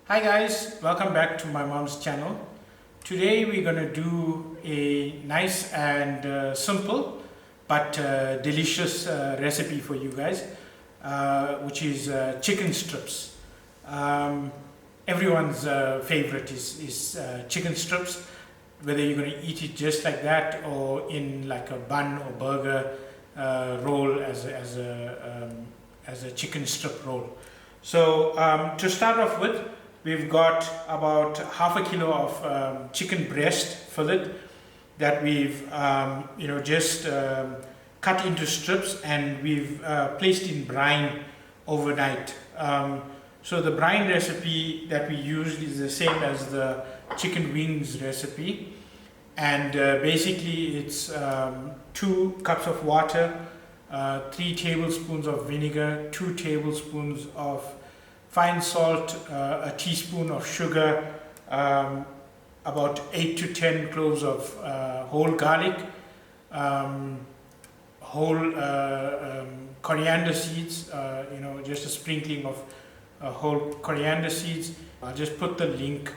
Hi guys, welcome back to my mom's channel. Today we're going to do a nice and simple but delicious recipe for you guys, which is chicken strips. Everyone's favorite is chicken strips, whether you're going to eat it just like that or in like a bun or burger roll as a chicken strip roll. So to start off with, we've got about half a kilo of chicken breast fillet that we've just cut into strips, and we've placed in brine overnight. So the brine recipe that we used is the same as the chicken wings recipe, and basically it's 2 cups of water, 3 tablespoons of vinegar, 2 tablespoons of fine salt, a teaspoon of sugar, about 8 to 10 cloves of whole garlic, whole coriander seeds, just a sprinkling of whole coriander seeds. I'll just put the link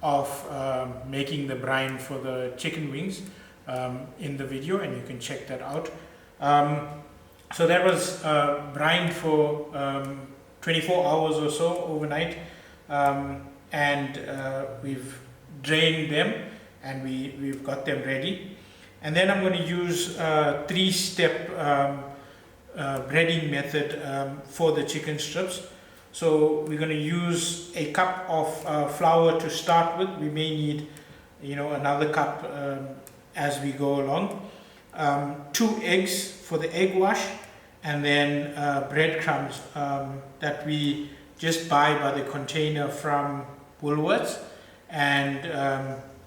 of making the brine for the chicken wings in the video, and you can check that out. So that was brine for 24 hours or so overnight, and we've drained them and we've got them ready. And then I'm going to use 3-step breading method for the chicken strips. So we're going to use a cup of flour to start with. We may need another cup as we go along. 2 eggs for the egg wash, and then breadcrumbs that we just buy by the container from Woolworths, and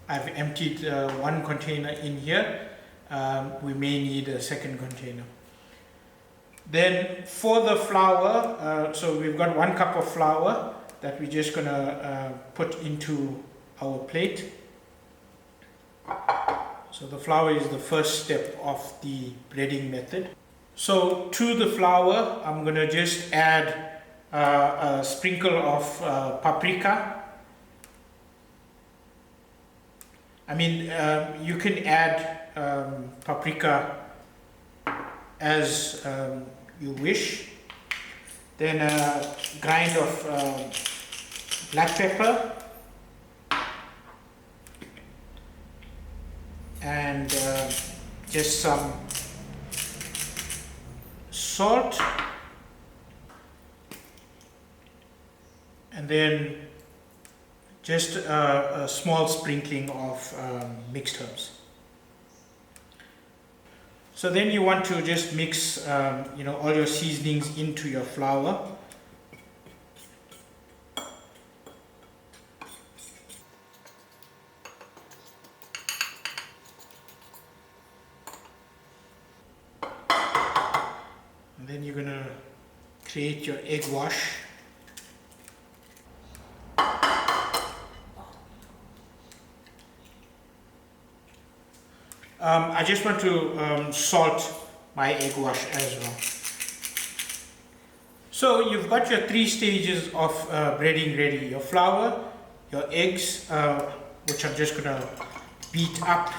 I've emptied 1 container in here. We may need a second container. Then for the flour, so we've got 1 cup of flour that we're just gonna put into our plate. So the flour is the first step of the breading method. So to the flour, I'm going to just add a sprinkle of paprika. I mean, you can add paprika as you wish. Then a grind of black pepper, and just some salt, and then just a small sprinkling of mixed herbs. So then you want to just mix all your seasonings into your flour. And then you're going to create your egg wash. I just want to salt my egg wash as well. So you've got your 3 stages of breading ready. Your flour, your eggs, which I'm just going to beat up,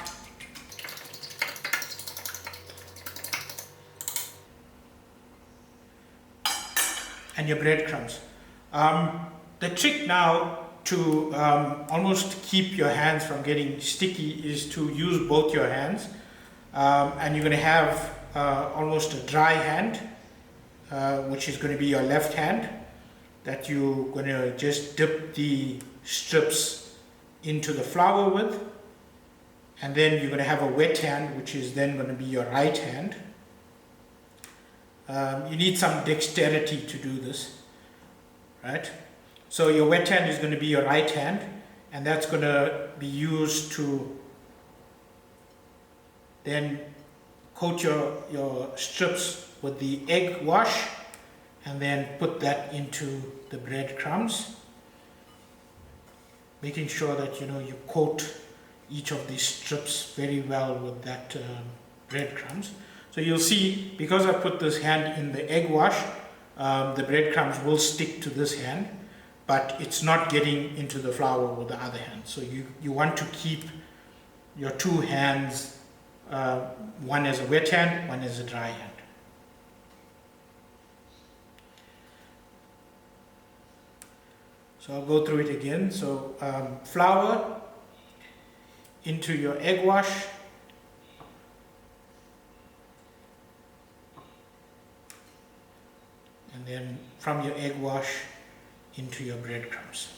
and your breadcrumbs. The trick now to almost keep your hands from getting sticky is to use both your hands, and you're going to have almost a dry hand, which is going to be your left hand, that you're going to just dip the strips into the flour with, and then you're going to have a wet hand, which is then going to be your right hand. You need some dexterity to do this, right? So your wet hand is going to be your right hand, and that's going to be used to then coat your strips with the egg wash, and then put that into the breadcrumbs, making sure that you coat each of these strips very well with that breadcrumbs. So you'll see, because I put this hand in the egg wash, the breadcrumbs will stick to this hand. but it's not getting into the flour with the other hand. So you want to keep your two hands, one as a wet hand, one as a dry hand. So I'll go through it again. So flour into your egg wash, and then from your egg wash into your breadcrumbs.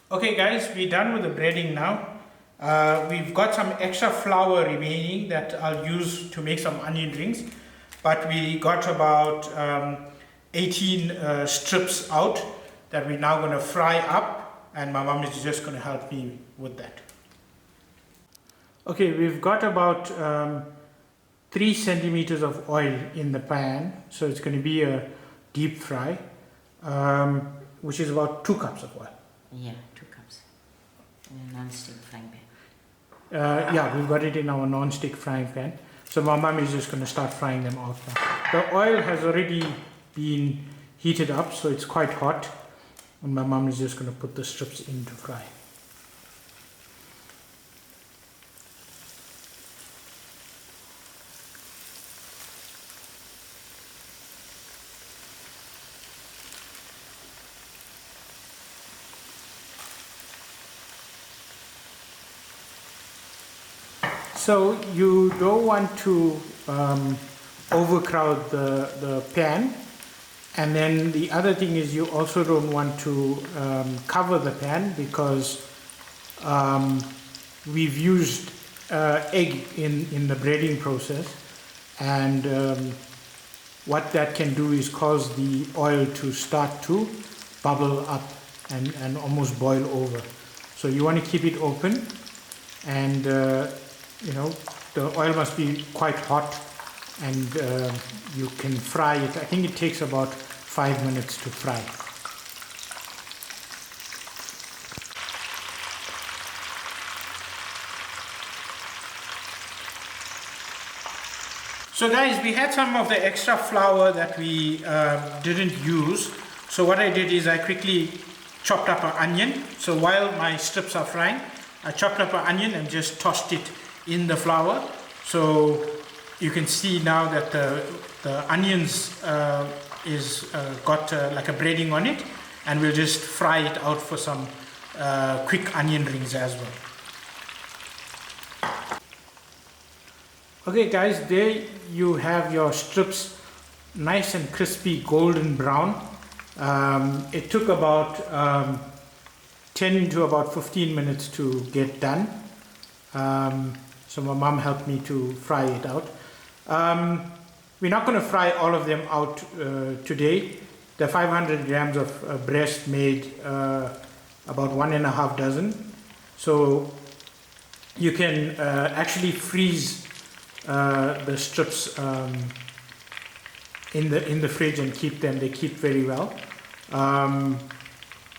Okay guys, we're done with the breading now. We've got some extra flour remaining that I'll use to make some onion rings, but we got about 18 strips out that we're now going to fry up, and my mom is just going to help me with that. Okay, we've got about 3 centimeters of oil in the pan, so it's going to be a deep fry, which is about 2 cups of oil. Yeah, 2 cups in a non-stick frying pan. Yeah, we've got it in our non-stick frying pan. So my mom is just going to start frying them out now. The oil has already been heated up, so it's quite hot. And my mom is just going to put the strips in to fry. So you don't want to overcrowd the pan, and then the other thing is you also don't want to cover the pan, because we've used egg in the breading process, and what that can do is cause the oil to start to bubble up and almost boil over. So you want to keep it open, and you know, the oil must be quite hot, and you can fry it. I think it takes about 5 minutes to fry. So guys, we had some of the extra flour that we didn't use. So what I did is I quickly chopped up an onion. So while my strips are frying, I chopped up an onion and just tossed it in the flour. So you can see now that the onions is got like a breading on it, and we'll just fry it out for some quick onion rings as well. Okay guys, there you have your strips, nice and crispy golden brown. It took about 10 to about 15 minutes to get done. So my mom helped me to fry it out. We're not going to fry all of them out today. The 500 grams of breast made about 1.5 dozen. So you can actually freeze the strips in the fridge and keep them. They keep very well.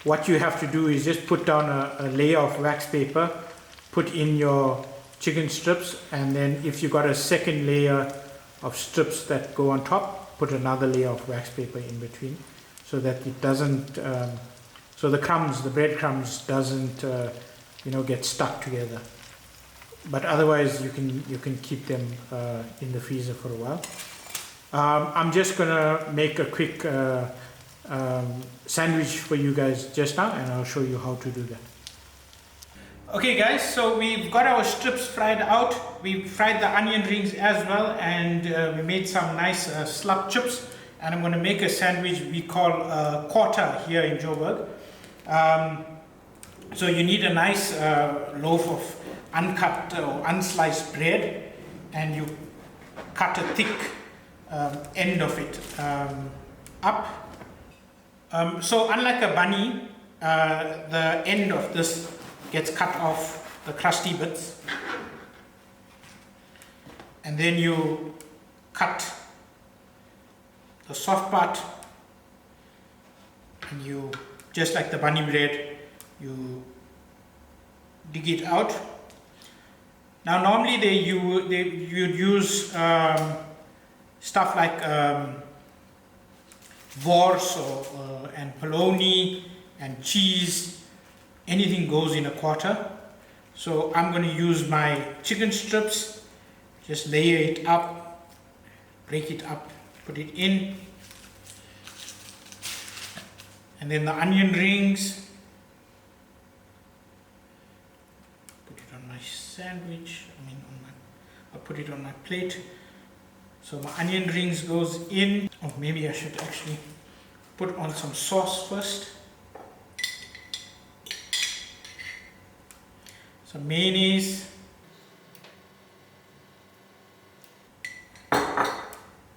What you have to do is just put down a layer of wax paper, put in your chicken strips, and then if you got a second layer of strips that go on top, put another layer of wax paper in between, so that it doesn't so the crumbs, the breadcrumbs, doesn't you know, get stuck together. But otherwise you can keep them in the freezer for a while. I'm just gonna make a quick sandwich for you guys just now, and I'll show you how to do that. Okay guys, so we've got our strips fried out. We fried the onion rings as well, and we made some nice slab chips, and I'm going to make a sandwich we call quarter here in Joburg. So you need a nice loaf of uncut or unsliced bread, and you cut a thick end of it up. So unlike a bunny, the end of this gets cut off, the crusty bits, and then you cut the soft part, and you, just like the bunny bread, you dig it out. Now normally you'd use stuff like wors and polony and cheese. Anything goes in a quarter. So I'm going to use my chicken strips, just layer it up, break it up, put it in, and then the onion rings. Put it on my sandwich, I'll put it on my plate. So my onion rings goes in. Oh, maybe I should actually put on some sauce first. Some mayonnaise.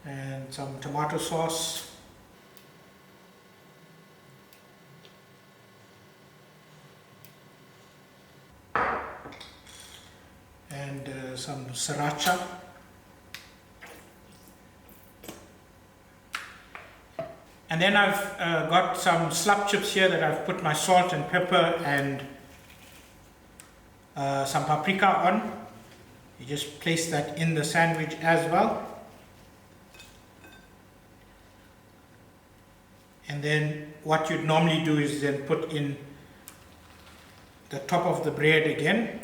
And some tomato sauce. And some sriracha. And then I've got some slap chips here that I've put my salt and pepper and some paprika on. You just place that in the sandwich as well. And then what you'd normally do is then put in the top of the bread again.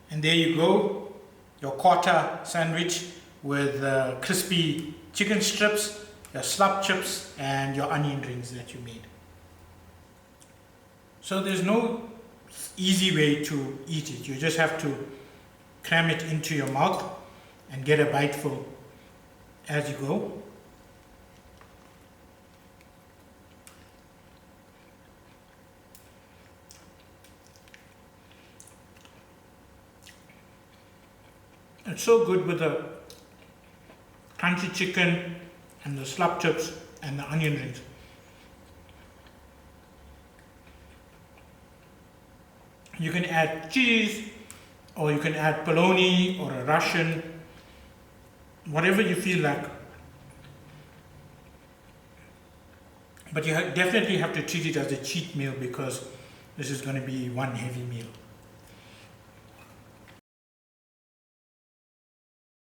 And there you go, your quarter sandwich with crispy chicken strips, your slap chips, and your onion rings that you made. So there's no easy way to eat it. You just have to cram it into your mouth and get a bite full as you go. It's so good with the crunchy chicken and the slap chips and the onion rings. You can add cheese, or you can add polony or a Russian, whatever you feel like. But you definitely have to treat it as a cheat meal, because this is going to be one heavy meal.